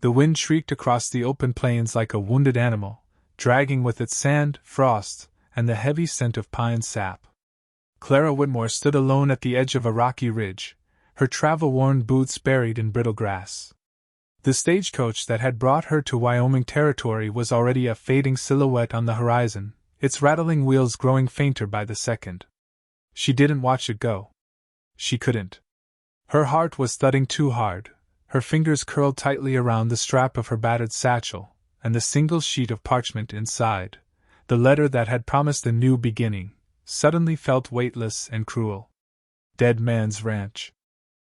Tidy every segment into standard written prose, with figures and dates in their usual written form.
The wind shrieked across the open plains like a wounded animal, dragging with it sand, frost, and the heavy scent of pine sap. Clara Whitmore stood alone at the edge of a rocky ridge, her travel-worn boots buried in brittle grass. The stagecoach that had brought her to Wyoming territory was already a fading silhouette on the horizon, its rattling wheels growing fainter by the second. She didn't watch it go. She couldn't. Her heart was thudding too hard, her fingers curled tightly around the strap of her battered satchel, and the single sheet of parchment inside, the letter that had promised a new beginning, suddenly felt weightless and cruel. Dead Man's Ranch.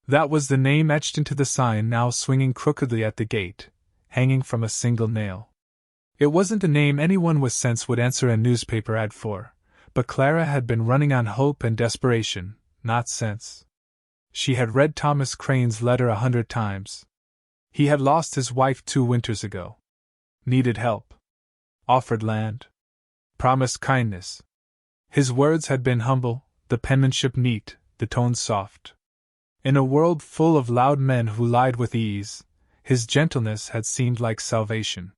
That was the name etched into the sign now swinging crookedly at the gate, hanging from a single nail. It wasn't a name anyone with sense would answer a newspaper ad for, but Clara had been running on hope and desperation, not sense. She had read Thomas Crane's letter 100 times. He had lost his wife 2 winters ago. Needed help. Offered land. Promised kindness. His words had been humble, the penmanship neat, the tones soft. In a world full of loud men who lied with ease, his gentleness had seemed like salvation.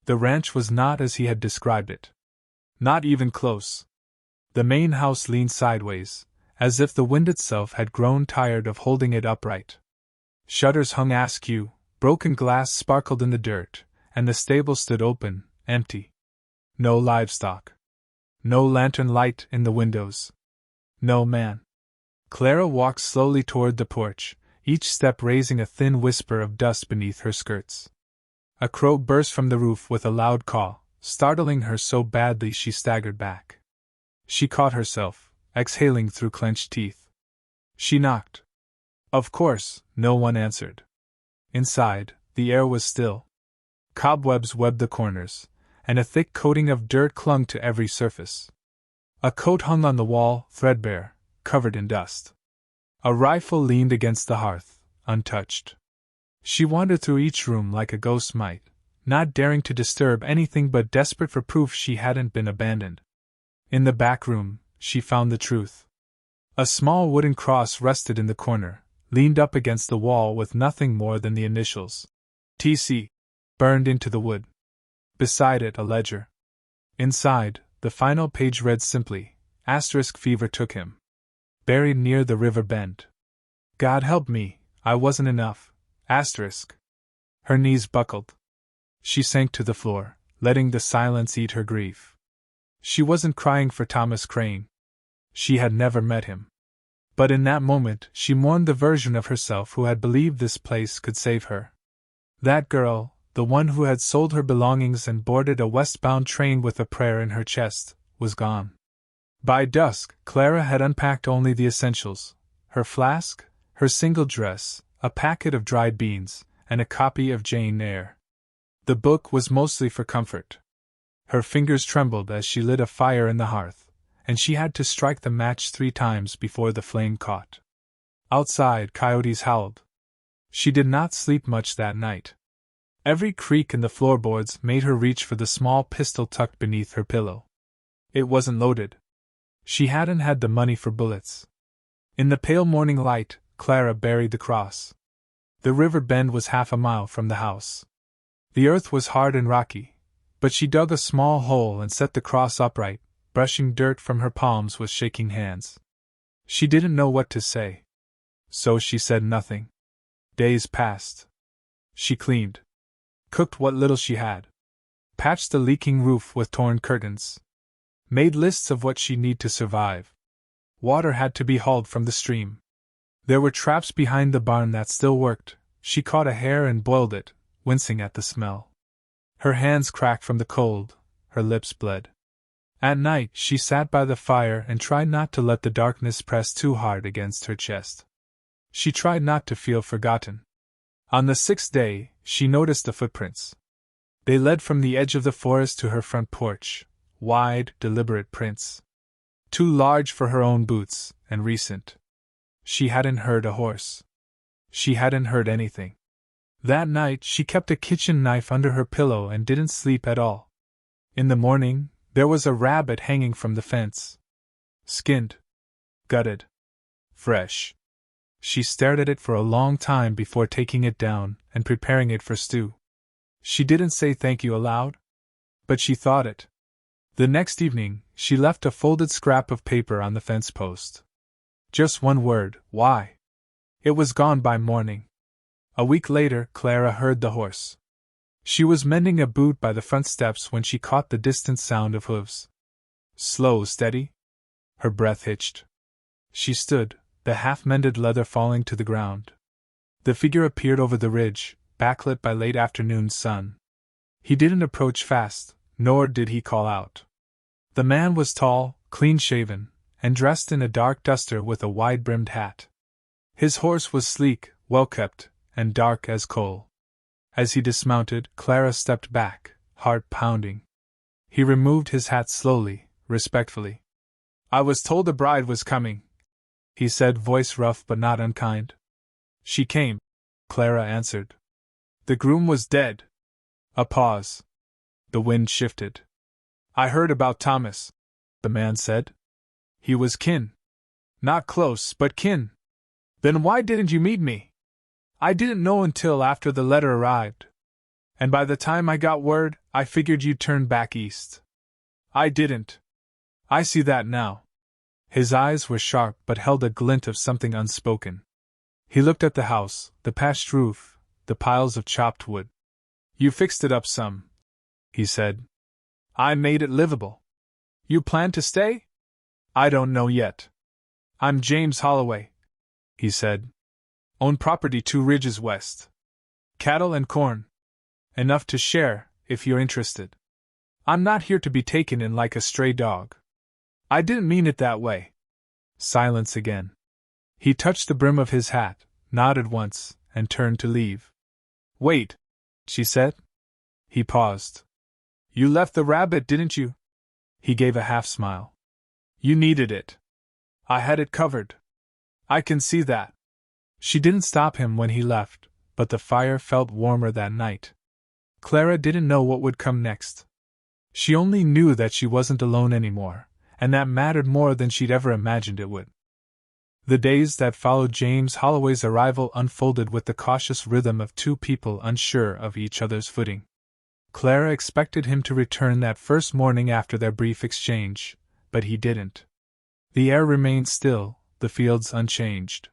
The ranch was not as he had described it. Not even close. The main house leaned sideways, as if the wind itself had grown tired of holding it upright. Shutters hung askew, broken glass sparkled in the dirt, and the stable stood open, empty. No livestock. No lantern light in the windows. No man. Clara walked slowly toward the porch, each step raising a thin whisper of dust beneath her skirts. A crow burst from the roof with a loud call, startling her so badly she staggered back. She caught herself, exhaling through clenched teeth. She knocked. Of course, no one answered. Inside, the air was still. Cobwebs webbed the corners, and a thick coating of dirt clung to every surface. A coat hung on the wall, threadbare, covered in dust. A rifle leaned against the hearth, untouched. She wandered through each room like a ghost might, not daring to disturb anything but desperate for proof she hadn't been abandoned. In the back room, she found the truth. A small wooden cross rested in the corner, leaned up against the wall with nothing more than the initials T.C. burned into the wood. Beside it, a ledger. Inside, the final page read simply, ** fever took him. Buried near the river bend. God help me, I wasn't enough. *. Her knees buckled. She sank to the floor, letting the silence eat her grief. She wasn't crying for Thomas Crane. She had never met him. But in that moment she mourned the version of herself who had believed this place could save her. That girl, the one who had sold her belongings and boarded a westbound train with a prayer in her chest, was gone. By dusk, Clara had unpacked only the essentials: her flask, her single dress, a packet of dried beans, and a copy of Jane Eyre. The book was mostly for comfort. Her fingers trembled as she lit a fire in the hearth, and she had to strike the match 3 times before the flame caught. Outside, coyotes howled. She did not sleep much that night. Every creak in the floorboards made her reach for the small pistol tucked beneath her pillow. It wasn't loaded. She hadn't had the money for bullets. In the pale morning light, Clara buried the cross. The river bend was half a mile from the house. The earth was hard and rocky, but she dug a small hole and set the cross upright, brushing dirt from her palms with shaking hands. She didn't know what to say. So she said nothing. Days passed. She cleaned. Cooked what little she had. Patched the leaking roof with torn curtains. Made lists of what she'd need to survive. Water had to be hauled from the stream. There were traps behind the barn that still worked. She caught a hare and boiled it, wincing at the smell. Her hands cracked from the cold, her lips bled. At night, she sat by the fire and tried not to let the darkness press too hard against her chest. She tried not to feel forgotten. On the 6th day, she noticed the footprints. They led from the edge of the forest to her front porch, wide, deliberate prints. Too large for her own boots, and recent. She hadn't heard a horse. She hadn't heard anything. That night she kept a kitchen knife under her pillow and didn't sleep at all. In the morning, there was a rabbit hanging from the fence. Skinned. Gutted. Fresh. She stared at it for a long time before taking it down and preparing it for stew. She didn't say thank you aloud, but she thought it. The next evening, she left a folded scrap of paper on the fence post. Just one word, why? It was gone by morning. A week later, Clara heard the horse. She was mending a boot by the front steps when she caught the distant sound of hooves. Slow, steady. Her breath hitched. She stood, the half-mended leather falling to the ground. The figure appeared over the ridge, backlit by late afternoon sun. He didn't approach fast, nor did he call out. The man was tall, clean-shaven, and dressed in a dark duster with a wide-brimmed hat. His horse was sleek, well-kept, and dark as coal. As he dismounted, Clara stepped back, heart pounding. He removed his hat slowly, respectfully. "I was told the bride was coming," he said, voice rough but not unkind. "She came," Clara answered. "The groom was dead." A pause. The wind shifted. "I heard about Thomas," the man said. "He was kin. Not close, but kin." "Then why didn't you meet me?" "I didn't know until after the letter arrived. And by the time I got word, I figured you'd turn back east." "I didn't. I see that now." His eyes were sharp but held a glint of something unspoken. He looked at the house, the patched roof, the piles of chopped wood. "You fixed it up some," he said. "I made it livable. You plan to stay?" "I don't know yet. I'm James Holloway," he said. "Own property 2 ridges west. Cattle and corn. Enough to share, if you're interested. I'm not here to be taken in like a stray dog." "I didn't mean it that way." Silence again. He touched the brim of his hat, nodded once, and turned to leave. "Wait," she said. He paused. "You left the rabbit, didn't you?" He gave a half-smile. "You needed it. I had it covered. I can see that." She didn't stop him when he left, but the fire felt warmer that night. Clara didn't know what would come next. She only knew that she wasn't alone anymore, and that mattered more than she'd ever imagined it would. The days that followed James Holloway's arrival unfolded with the cautious rhythm of two people unsure of each other's footing. Clara expected him to return that first morning after their brief exchange, but he didn't. The air remained still, the fields unchanged.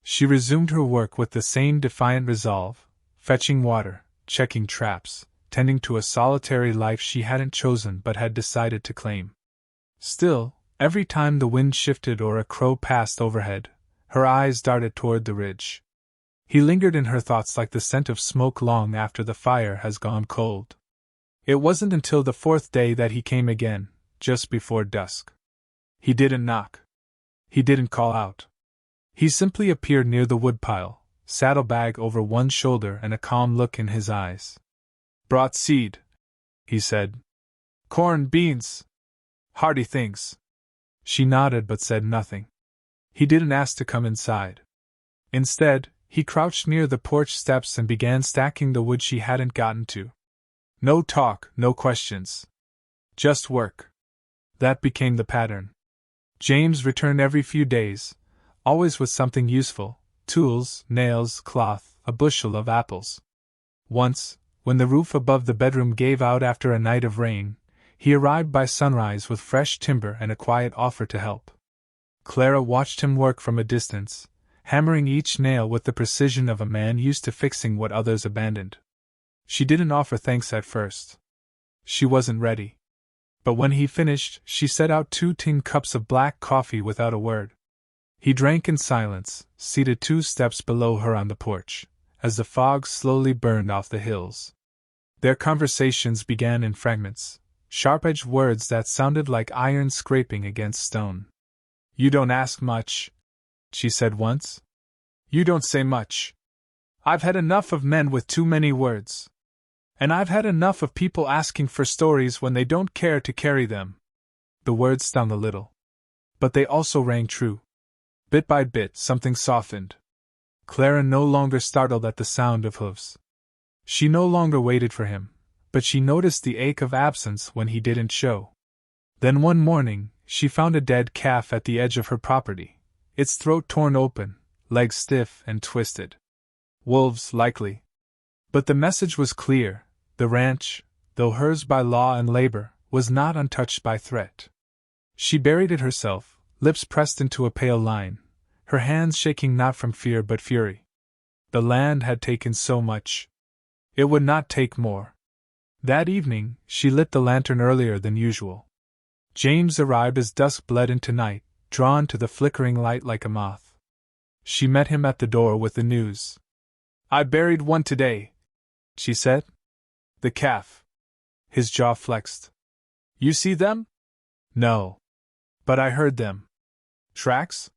She resumed her work with the same defiant resolve, fetching water, checking traps, tending to a solitary life she hadn't chosen but had decided to claim. Still, every time the wind shifted or a crow passed overhead, her eyes darted toward the ridge. He lingered in her thoughts like the scent of smoke long after the fire has gone cold. It wasn't until the 4th day that he came again, just before dusk. He didn't knock. He didn't call out. He simply appeared near the woodpile, saddlebag over one shoulder and a calm look in his eyes. "Brought seed," he said. "Corn, beans. Hearty things." She nodded but said nothing. He didn't ask to come inside. Instead, he crouched near the porch steps and began stacking the wood she hadn't gotten to. No talk, no questions. Just work. That became the pattern. James returned every few days, always with something useful: tools, nails, cloth, a bushel of apples. Once, when the roof above the bedroom gave out after a night of rain, he arrived by sunrise with fresh timber and a quiet offer to help. Clara watched him work from a distance, hammering each nail with the precision of a man used to fixing what others abandoned. She didn't offer thanks at first. She wasn't ready. But when he finished, she set out 2 tin cups of black coffee without a word. He drank in silence, seated 2 steps below her on the porch, as the fog slowly burned off the hills. Their conversations began in fragments, sharp-edged words that sounded like iron scraping against stone. "You don't ask much," she said once. "You don't say much. I've had enough of men with too many words. And I've had enough of people asking for stories when they don't care to carry them." The words stung a little. But they also rang true. Bit by bit, something softened. Clara no longer startled at the sound of hoofs. She no longer waited for him, but she noticed the ache of absence when he didn't show. Then one morning, she found a dead calf at the edge of her property, its throat torn open, legs stiff and twisted. Wolves, likely. But the message was clear: The ranch, though hers by law and labor, was not untouched by threat. She buried it herself, lips pressed into a pale line, her hands shaking not from fear but fury. The land had taken so much. It would not take more. That evening, she lit the lantern earlier than usual. James arrived as dusk bled into night, drawn to the flickering light like a moth. She met him at the door with the news. "I buried one today," she said. "The calf." His jaw flexed. "You see them?" "No. But I heard them." "Tracks?"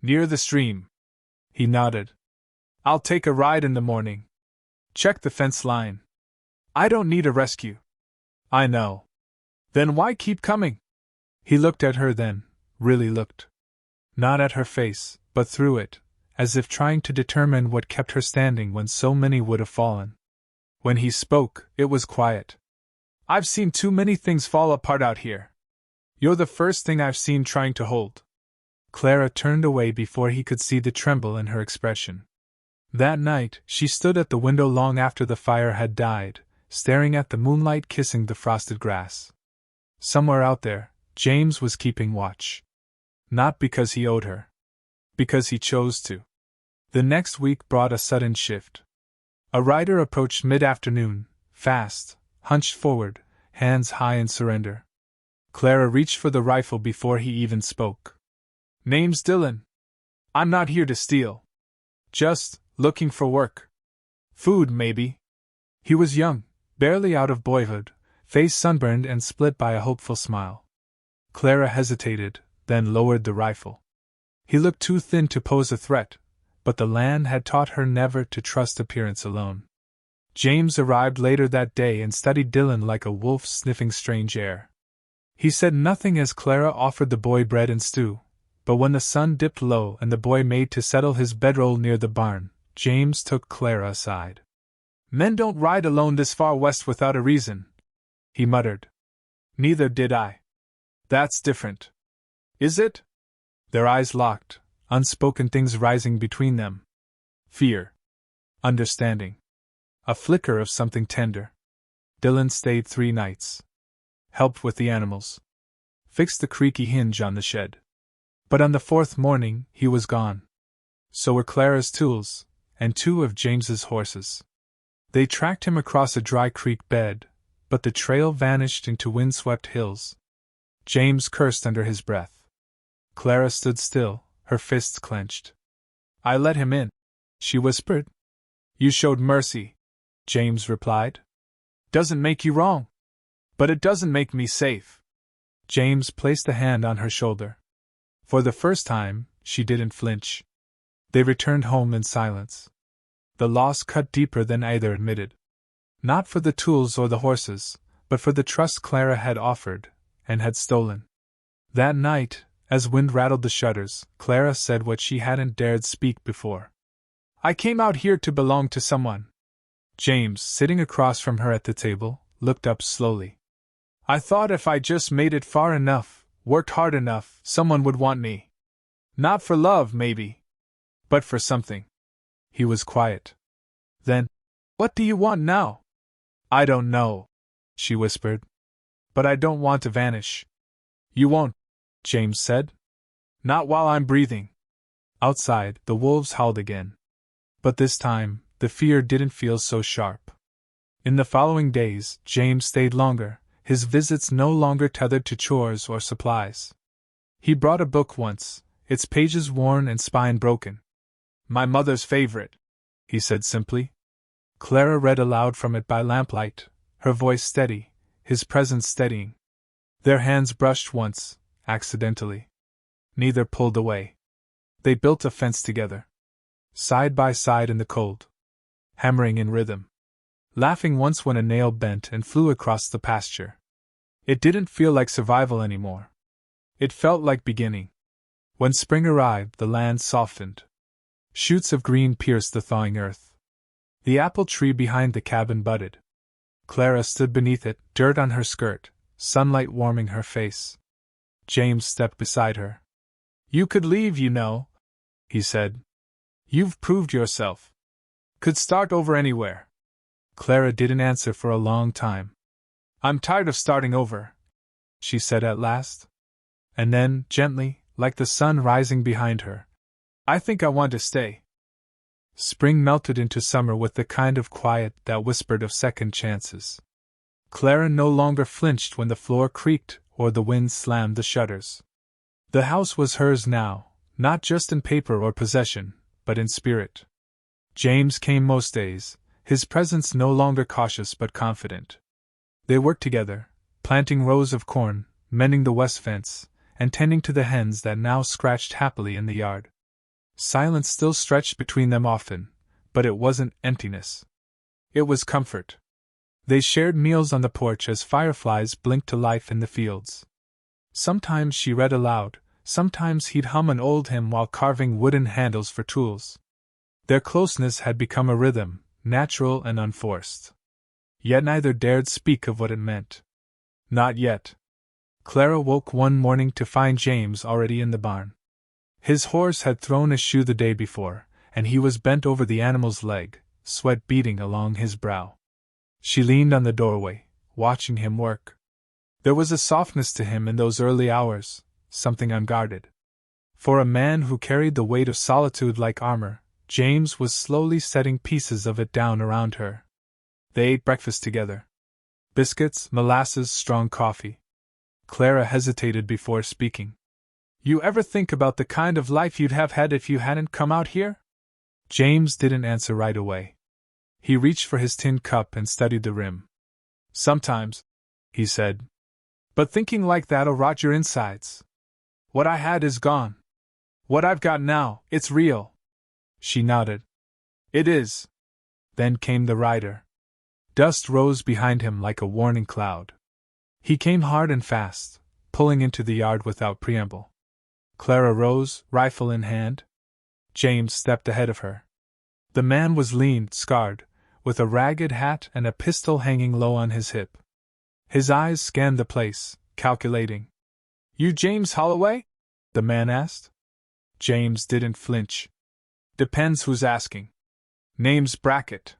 "Near the stream." He nodded. "I'll take a ride in the morning. Check the fence line. I don't need a rescue." "I know." "Then why keep coming?" He looked at her then, really looked. Not at her face, but through it, as if trying to determine what kept her standing when so many would have fallen. When he spoke, it was quiet. "I've seen too many things fall apart out here. You're the first thing I've seen trying to hold." Clara turned away before he could see the tremble in her expression. That night, she stood at the window long after the fire had died, staring at the moonlight kissing the frosted grass. Somewhere out there, James was keeping watch. Not because he owed her. Because he chose to. The next week brought a sudden shift. A rider approached mid-afternoon, fast, hunched forward, hands high in surrender. Clara reached for the rifle before he even spoke. "Name's Dillon. I'm not here to steal. Just looking for work. Food, maybe." He was young, barely out of boyhood, face sunburned and split by a hopeful smile. Clara hesitated, then lowered the rifle. He looked too thin to pose a threat, but the land had taught her never to trust appearance alone. James arrived later that day and studied Dillon like a wolf sniffing strange air. He said nothing as Clara offered the boy bread and stew, but when the sun dipped low and the boy made to settle his bedroll near the barn, James took Clara aside. "Men don't ride alone this far west without a reason," he muttered. "Neither did I." "That's different." "Is it?" Their eyes locked, unspoken things rising between them. Fear. Understanding. A flicker of something tender. Dillon stayed 3 nights. Helped with the animals. Fixed the creaky hinge on the shed. But on the 4th morning, he was gone. So were Clara's tools, and 2 of James's horses. They tracked him across a dry creek bed, but the trail vanished into windswept hills. James cursed under his breath. Clara stood still, her fists clenched. "I let him in," she whispered. "You showed mercy," James replied. "Doesn't make you wrong. But it doesn't make me safe." James placed a hand on her shoulder. For the first time, she didn't flinch. They returned home in silence. The loss cut deeper than either admitted. Not for the tools or the horses, but for the trust Clara had offered, and had stolen. That night, as wind rattled the shutters, Clara said what she hadn't dared speak before. "I came out here to belong to someone." James, sitting across from her at the table, looked up slowly. "I thought if I just made it far enough, worked hard enough, someone would want me. Not for love, maybe. But for something." He was quiet. Then, "What do you want now?" "I don't know," she whispered. "But I don't want to vanish." "You won't," James said. "Not while I'm breathing." Outside, the wolves howled again. But this time, the fear didn't feel so sharp. In the following days, James stayed longer, his visits no longer tethered to chores or supplies. He brought a book once, its pages worn and spine broken. "My mother's favorite," he said simply. Clara read aloud from it by lamplight, her voice steady, his presence steadying. Their hands brushed once, accidentally. Neither pulled away. They built a fence together. Side by side in the cold. Hammering in rhythm. Laughing once when a nail bent and flew across the pasture. It didn't feel like survival anymore. It felt like beginning. When spring arrived, the land softened. Shoots of green pierced the thawing earth. The apple tree behind the cabin budded. Clara stood beneath it, dirt on her skirt, sunlight warming her face. James stepped beside her. "You could leave, you know," he said. "You've proved yourself. Could start over anywhere. Clara didn't answer for a long time. "I'm tired of starting over," she said at last. And then, gently, like the sun rising behind her, "I think I want to stay." Spring melted into summer with the kind of quiet that whispered of second chances. Clara no longer flinched when the floor creaked or the wind slammed the shutters. The house was hers now, not just in paper or possession, but in spirit. James came most days, his presence no longer cautious but confident. They worked together, planting rows of corn, mending the west fence, and tending to the hens that now scratched happily in the yard. Silence still stretched between them often, but it wasn't emptiness. It was comfort. They shared meals on the porch as fireflies blinked to life in the fields. Sometimes she read aloud, sometimes he'd hum an old hymn while carving wooden handles for tools. Their closeness had become a rhythm, natural and unforced. Yet neither dared speak of what it meant. Not yet. Clara woke one morning to find James already in the barn. His horse had thrown a shoe the day before, and he was bent over the animal's leg, sweat beading along his brow. She leaned on the doorway, watching him work. There was a softness to him in those early hours, something unguarded. For a man who carried the weight of solitude like armor, James was slowly setting pieces of it down around her. They ate breakfast together. Biscuits, molasses, strong coffee. Clara hesitated before speaking. "You ever think about the kind of life you'd have had if you hadn't come out here?" James didn't answer right away. He reached for his tin cup and studied the rim. "Sometimes," he said. "But thinking like that'll rot your insides. What I had is gone. What I've got now, it's real." She nodded. "It is." Then came the rider. Dust rose behind him like a warning cloud. He came hard and fast, pulling into the yard without preamble. Clara rose, rifle in hand. James stepped ahead of her. The man was lean, scarred, with a ragged hat and a pistol hanging low on his hip. His eyes scanned the place, calculating. "You James Holloway?" the man asked. James didn't flinch. "Depends who's asking. Name's Brackett.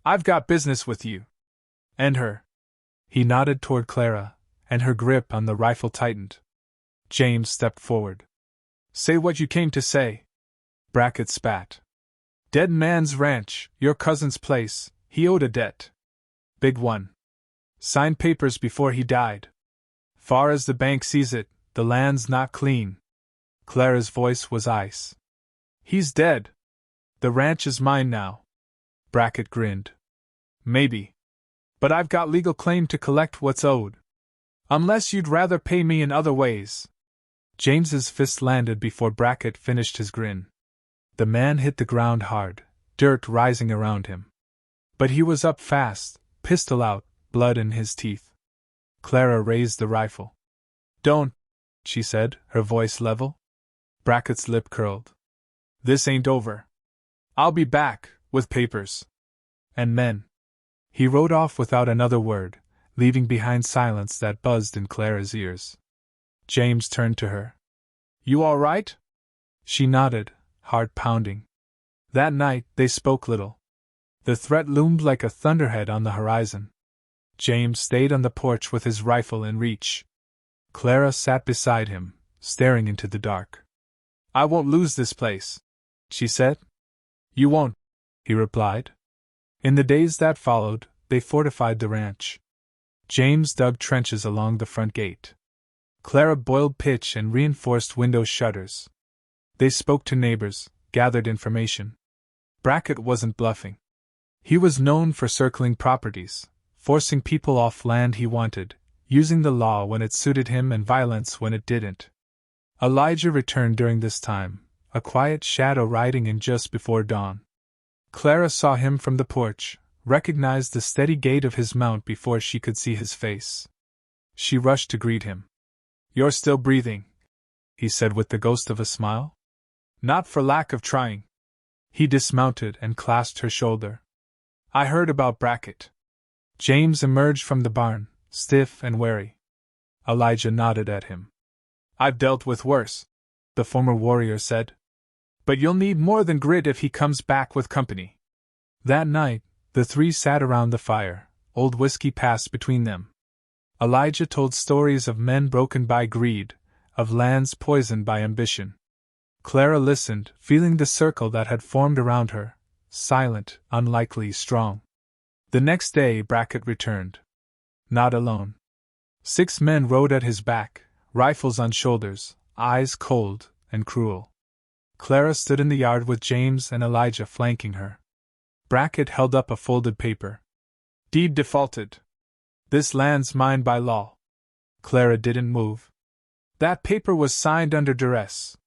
I've got business with you. And her." He nodded toward Clara, and her grip on the rifle tightened. James stepped forward. "Say what you came to say." Brackett spat. "Dead Man's Ranch, your cousin's place, he owed a debt. Big one. Signed papers before he died. Far as the bank sees it, the land's not clean." Clara's voice was ice. "He's dead. The ranch is mine now." Brackett grinned. "Maybe. But I've got legal claim to collect what's owed. Unless you'd rather pay me in other ways." James's fist landed before Brackett finished his grin. The man hit the ground hard, dirt rising around him. But he was up fast, pistol out, blood in his teeth. Clara raised the rifle. "Don't," she said, her voice level. Brackett's lip curled. "This ain't over. I'll be back, with papers. And men." He rode off without another word, leaving behind silence that buzzed in Clara's ears. James turned to her. "You all right?" She nodded, heart pounding. That night, they spoke little. The threat loomed like a thunderhead on the horizon. James stayed on the porch with his rifle in reach. Clara sat beside him, staring into the dark. "I won't lose this place," she said. "You won't," he replied. In the days that followed, they fortified the ranch. James dug trenches along the front gate. Clara boiled pitch and reinforced window shutters. They spoke to neighbors, gathered information. Brackett wasn't bluffing. He was known for circling properties, forcing people off land he wanted, using the law when it suited him and violence when it didn't. Elijah returned during this time, a quiet shadow riding in just before dawn. Clara saw him from the porch, recognized the steady gait of his mount before she could see his face. She rushed to greet him. "You're still breathing," he said with the ghost of a smile. "Not for lack of trying." He dismounted and clasped her shoulder. "I heard about Brackett." James emerged from the barn, stiff and wary. Elijah nodded at him. "I've dealt with worse," the former warrior said. "But you'll need more than grit if he comes back with company." That night, The three sat around the fire, old whiskey passed between them. Elijah told stories of men broken by greed, of lands poisoned by ambition. Clara listened, feeling the circle that had formed around her, silent, unlikely, strong. The next day Brackett returned. Not alone. 6 men rode at his back, rifles on shoulders, eyes cold and cruel. Clara stood in the yard with James and Elijah flanking her. Brackett held up a folded paper. Deed defaulted. This land's mine by law. Clara didn't move. That paper was signed under duress.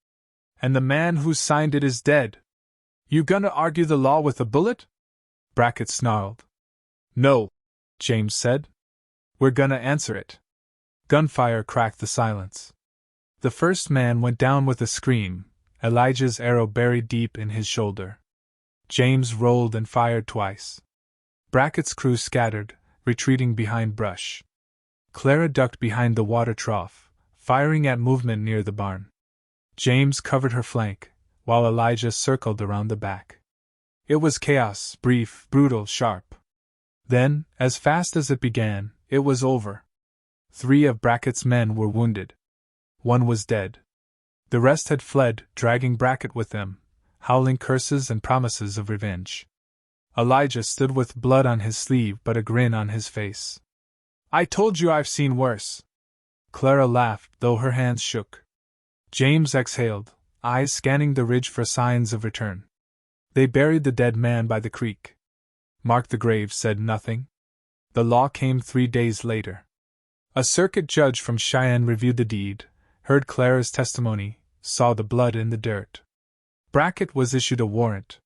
And the man who signed it is dead. You gonna argue the law with a bullet? Brackett snarled. No, James said. We're gonna answer it. Gunfire cracked the silence. The first man went down with a scream, Elijah's arrow buried deep in his shoulder. James rolled and fired twice. Brackett's crew scattered, retreating behind brush. Clara ducked behind the water trough, firing at movement near the barn. James covered her flank, while Elijah circled around the back. It was chaos, brief, brutal, sharp. Then, as fast as it began, it was over. 3 of Brackett's men were wounded. 1 was dead. The rest had fled, dragging Brackett with them, howling curses and promises of revenge. Elijah stood with blood on his sleeve but a grin on his face. I told you I've seen worse. Clara laughed, though her hands shook. James exhaled, eyes scanning the ridge for signs of return. They buried the dead man by the creek. Mark the grave said nothing. The law came 3 days later. A circuit judge from Cheyenne reviewed the deed, heard Clara's testimony, saw the blood in the dirt. Brackett was issued a warrant.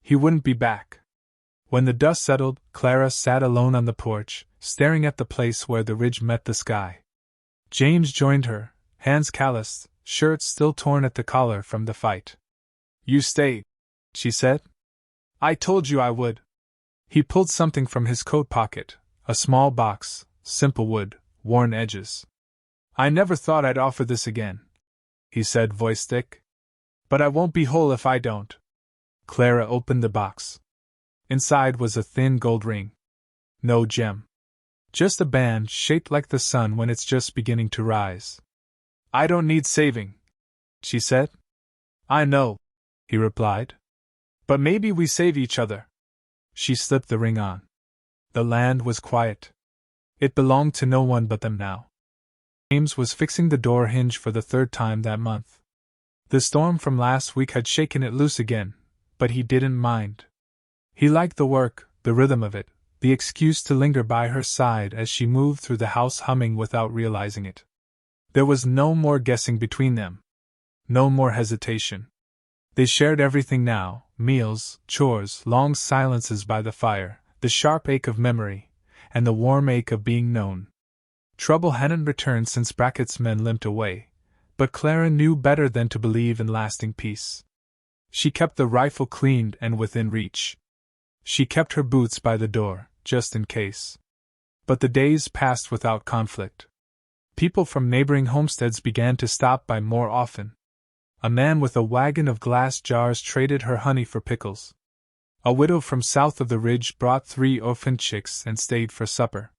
He wouldn't be back. When the dust settled, Clara sat alone on the porch, staring at the place where the ridge met the sky. James joined her, hands calloused, shirt still torn at the collar from the fight. You stay, she said. I told you I would. He pulled something from his coat pocket, a small box, simple wood, worn edges. I never thought I'd offer this again, he said, voice thick. But I won't be whole if I don't. Clara opened the box. Inside was a thin gold ring. No gem. Just a band shaped like the sun when it's just beginning to rise. I don't need saving, she said. I know, he replied. But maybe we save each other. She slipped the ring on. The land was quiet. It belonged to no one but them now. James was fixing the door hinge for the 3rd time that month. The storm from last week had shaken it loose again, but he didn't mind. He liked the work, the rhythm of it, the excuse to linger by her side as she moved through the house humming without realizing it. There was no more guessing between them. No more hesitation. They shared everything now, meals, chores, long silences by the fire, the sharp ache of memory, and the warm ache of being known. Trouble hadn't returned since Brackett's men limped away, but Clara knew better than to believe in lasting peace. She kept the rifle cleaned and within reach. She kept her boots by the door, just in case. But the days passed without conflict. People from neighboring homesteads began to stop by more often. A man with a wagon of glass jars traded her honey for pickles. A widow from south of the ridge brought 3 orphan chicks and stayed for supper.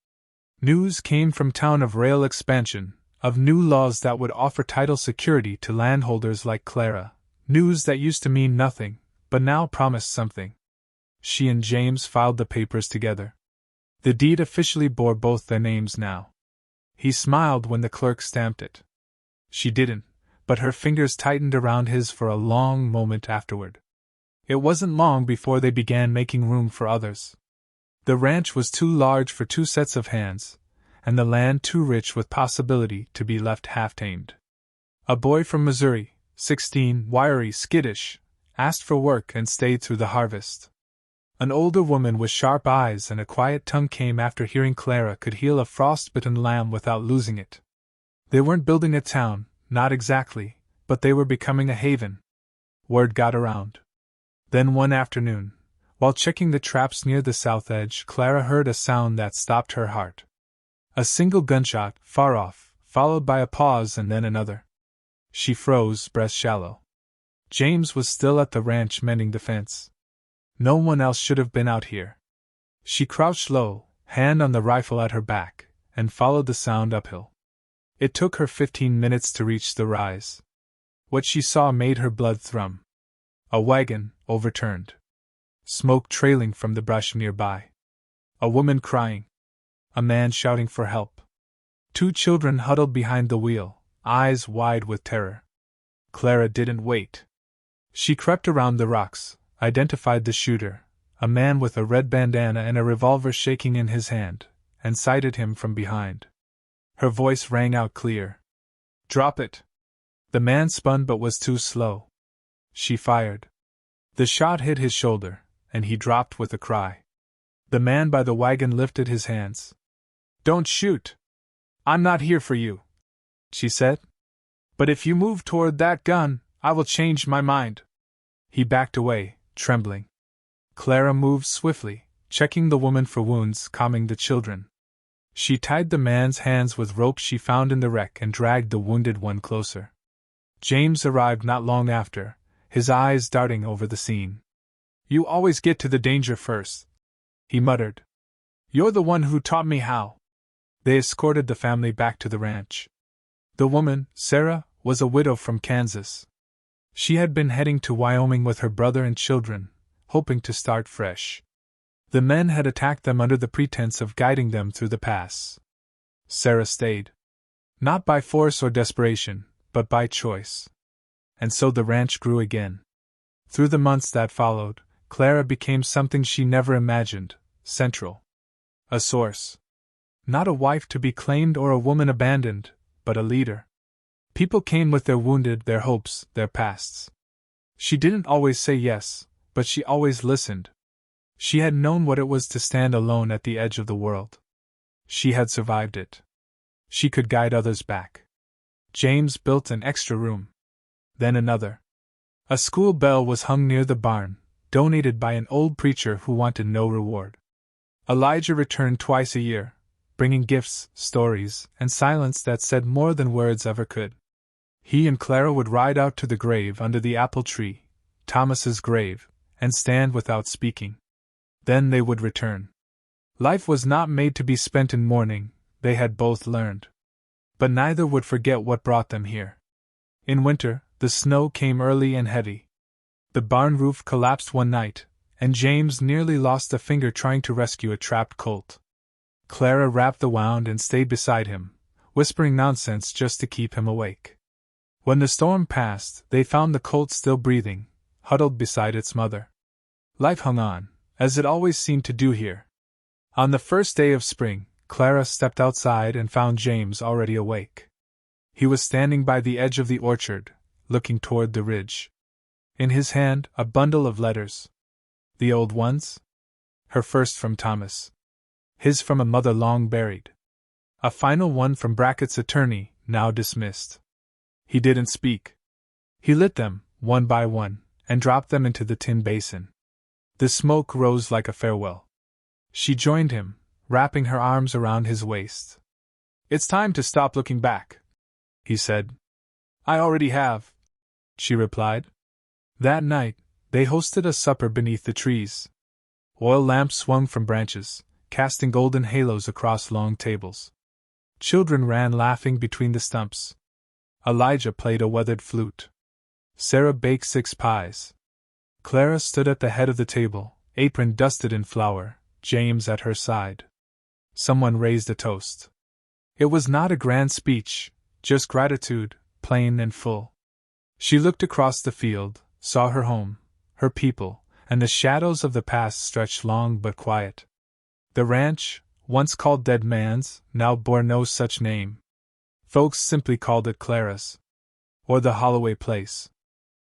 News came from town of rail expansion, of new laws that would offer title security to landholders like Clara, news that used to mean nothing, but now promised something. She and James filed the papers together. The deed officially bore both their names now. He smiled when the clerk stamped it. She didn't, but her fingers tightened around his for a long moment afterward. It wasn't long before they began making room for others. The ranch was too large for 2 sets of hands, and the land too rich with possibility to be left half-tamed. A boy from Missouri, 16, wiry, skittish, asked for work and stayed through the harvest. An older woman with sharp eyes and a quiet tongue came after hearing Clara could heal a frostbitten lamb without losing it. They weren't building a town, not exactly, but they were becoming a haven. Word got around. Then one afternoon, while checking the traps near the south edge, Clara heard a sound that stopped her heart. A single gunshot, far off, followed by a pause and then another. She froze, breath shallow. James was still at the ranch mending the fence. No one else should have been out here. She crouched low, hand on the rifle at her back, and followed the sound uphill. It took her 15 minutes to reach the rise. What she saw made her blood thrum. A wagon, overturned. Smoke trailing from the brush nearby. A woman crying. A man shouting for help. 2 children huddled behind the wheel, eyes wide with terror. Clara didn't wait. She crept around the rocks, identified the shooter, a man with a red bandana and a revolver shaking in his hand, and sighted him from behind. Her voice rang out clear. "Drop it!" The man spun but was too slow. She fired. The shot hit his shoulder, and he dropped with a cry. The man by the wagon lifted his hands. "Don't shoot! I'm not here for you," she said. "But if you move toward that gun, I will change my mind." He backed away, trembling. Clara moved swiftly, checking the woman for wounds, calming the children. She tied the man's hands with ropes she found in the wreck and dragged the wounded one closer. James arrived not long after, his eyes darting over the scene. "You always get to the danger first," he muttered. "You're the one who taught me how." They escorted the family back to the ranch. The woman, Sarah, was a widow from Kansas. She had been heading to Wyoming with her brother and children, hoping to start fresh. The men had attacked them under the pretense of guiding them through the pass. Sarah stayed. Not by force or desperation, but by choice. And so the ranch grew again. Through the months that followed, Clara became something she never imagined, central. A source. Not a wife to be claimed or a woman abandoned, but a leader. People came with their wounded, their hopes, their pasts. She didn't always say yes, but she always listened. She had known what it was to stand alone at the edge of the world. She had survived it. She could guide others back. James built an extra room. Then another. A school bell was hung near the barn, donated by an old preacher who wanted no reward. Elijah returned twice a year, bringing gifts, stories, and silence that said more than words ever could. He and Clara would ride out to the grave under the apple tree, Thomas's grave, and stand without speaking. Then they would return. Life was not made to be spent in mourning, they had both learned. But neither would forget what brought them here. In winter, the snow came early and heavy. The barn roof collapsed one night, and James nearly lost a finger trying to rescue a trapped colt. Clara wrapped the wound and stayed beside him, whispering nonsense just to keep him awake. When the storm passed, they found the colt still breathing, huddled beside its mother. Life hung on, as it always seemed to do here. On the first day of spring, Clara stepped outside and found James already awake. He was standing by the edge of the orchard, looking toward the ridge. In his hand, a bundle of letters. The old ones? Her first from Thomas. His from a mother long buried. A final one from Brackett's attorney, now dismissed. He didn't speak. He lit them, one by one, and dropped them into the tin basin. The smoke rose like a farewell. She joined him, wrapping her arms around his waist. "It's time to stop looking back," he said. "I already have," she replied. That night, they hosted a supper beneath the trees. Oil lamps swung from branches, casting golden halos across long tables. Children ran laughing between the stumps. Elijah played a weathered flute. Sarah baked 6 pies. Clara stood at the head of the table, apron dusted in flour, James at her side. Someone raised a toast. It was not a grand speech, just gratitude, plain and full. She looked across the field, saw her home, her people, and the shadows of the past stretched long but quiet. The ranch, once called Dead Man's, now bore no such name. Folks simply called it Clara's. Or the Holloway Place.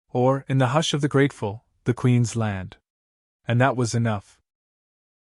Or, in the hush of the grateful, the Queen's Land. And that was enough.